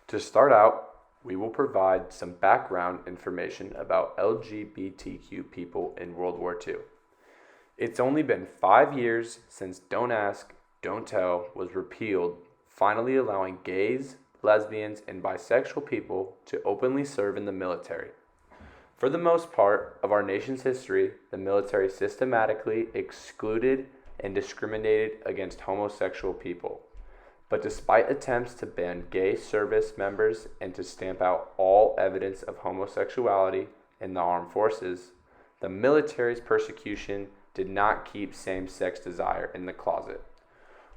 To start out, we will provide some background information about LGBTQ people in World War II. It's only been 5 years since Don't Ask, Don't Tell was repealed, finally allowing gays, lesbians, and bisexual people to openly serve in the military. For the most part of our nation's history, the military systematically excluded and discriminated against homosexual people. But despite attempts to ban gay service members and to stamp out all evidence of homosexuality in the armed forces, the military's persecution did not keep same-sex desire in the closet.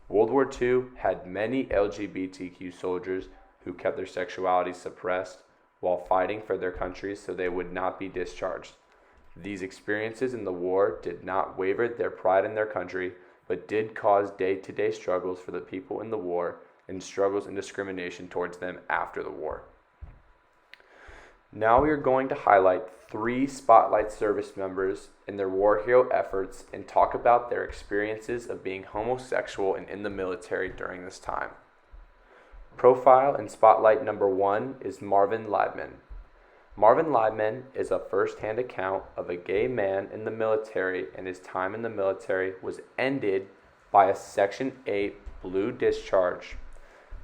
World War II had many LGBTQ soldiers who kept their sexuality suppressed while fighting for their countries so they would not be discharged. These experiences in the war did not waver their pride in their country, but did cause day-to-day struggles for the people in the war and struggles and discrimination towards them after the war. Now we are going to highlight 3 Spotlight service members in their war hero efforts and talk about their experiences of being homosexual and in the military during this time. Profile and Spotlight number 1 is Marvin Leibman. Marvin Leibman is a first-hand account of a gay man in the military, and his time in the military was ended by a Section 8 blue discharge.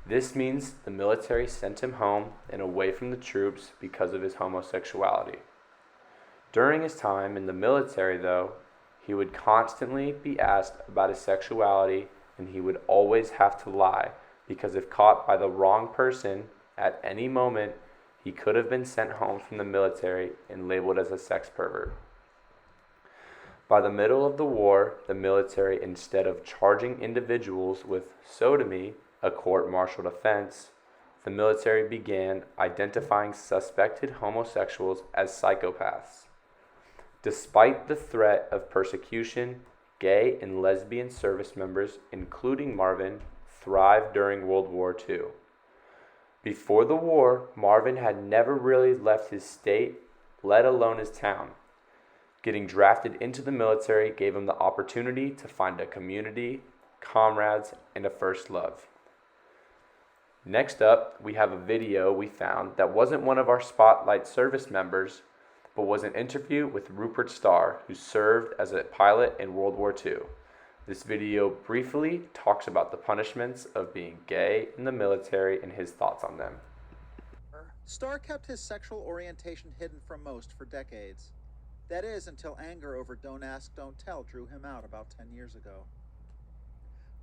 This means the military sent him home and away from the troops because of his homosexuality. During his time in the military, though, he would constantly be asked about his sexuality, and he would always have to lie, because if caught by the wrong person at any moment, he could have been sent home from the military and labeled as a sex pervert. By the middle of the war, the military, instead of charging individuals with sodomy, a court-martialed offense, the military began identifying suspected homosexuals as psychopaths. Despite the threat of persecution, gay and lesbian service members, including Marvin, thrived during World War II. Before the war, Marvin had never really left his state, let alone his town. Getting drafted into the military gave him the opportunity to find a community, comrades, and a first love. Next up, we have a video we found that wasn't one of our Spotlight service members, but was an interview with Rupert Starr, who served as a pilot in World War II. This video briefly talks about the punishments of being gay in the military and his thoughts on them. Starr kept his sexual orientation hidden from most for decades. That is, until anger over Don't Ask, Don't Tell drew him out about 10 years ago.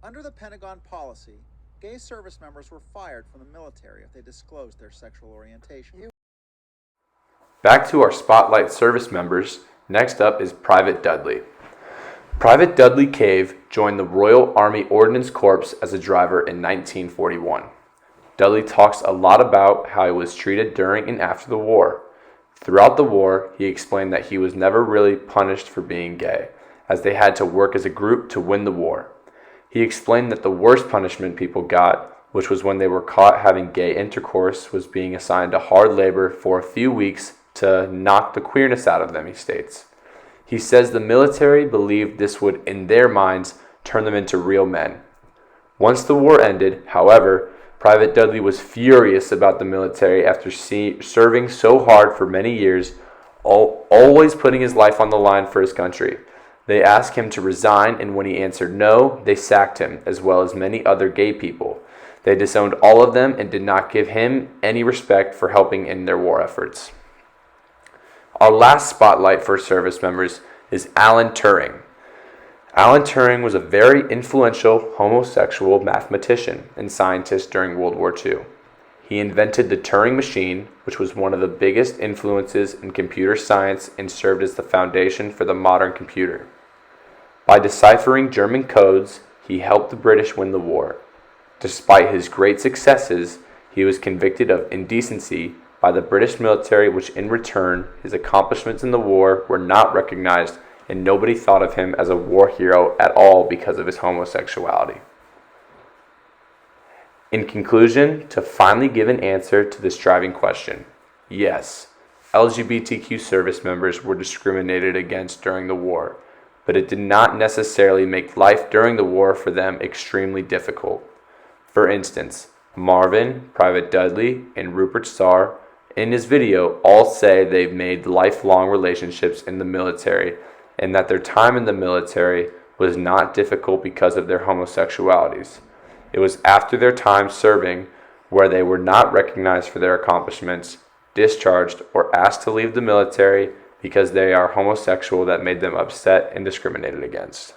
Under the Pentagon policy, gay service members were fired from the military if they disclosed their sexual orientation. Back to our Spotlight service members, next up is Private Dudley. Private Dudley Cave joined the Royal Army Ordnance Corps as a driver in 1941. Dudley talks a lot about how he was treated during and after the war. Throughout the war, he explained that he was never really punished for being gay, as they had to work as a group to win the war. He explained that the worst punishment people got, which was when they were caught having gay intercourse, was being assigned to hard labor for a few weeks to knock the queerness out of them, he states. He says the military believed this would, in their minds, turn them into real men. Once the war ended, however, Private Dudley was furious about the military after serving so hard for many years, always putting his life on the line for his country. They asked him to resign, and when he answered no, they sacked him, as well as many other gay people. They disowned all of them and did not give him any respect for helping in their war efforts. Our last Spotlight for service members is Alan Turing. Alan Turing was a very influential homosexual mathematician and scientist during World War II. He invented the Turing machine, which was one of the biggest influences in computer science and served as the foundation for the modern computer. By deciphering German codes, he helped the British win the war. Despite his great successes, he was convicted of indecency by the British military, which in return, his accomplishments in the war were not recognized, and nobody thought of him as a war hero at all because of his homosexuality. In conclusion, to finally give an answer to this driving question, yes, LGBTQ service members were discriminated against during the war, but it did not necessarily make life during the war for them extremely difficult. For instance, Marvin, Private Dudley, and Rupert Starr, in his video, all say they've made lifelong relationships in the military and that their time in the military was not difficult because of their homosexualities. It was after their time serving where they were not recognized for their accomplishments, discharged, or asked to leave the military because they are homosexual that made them upset and discriminated against.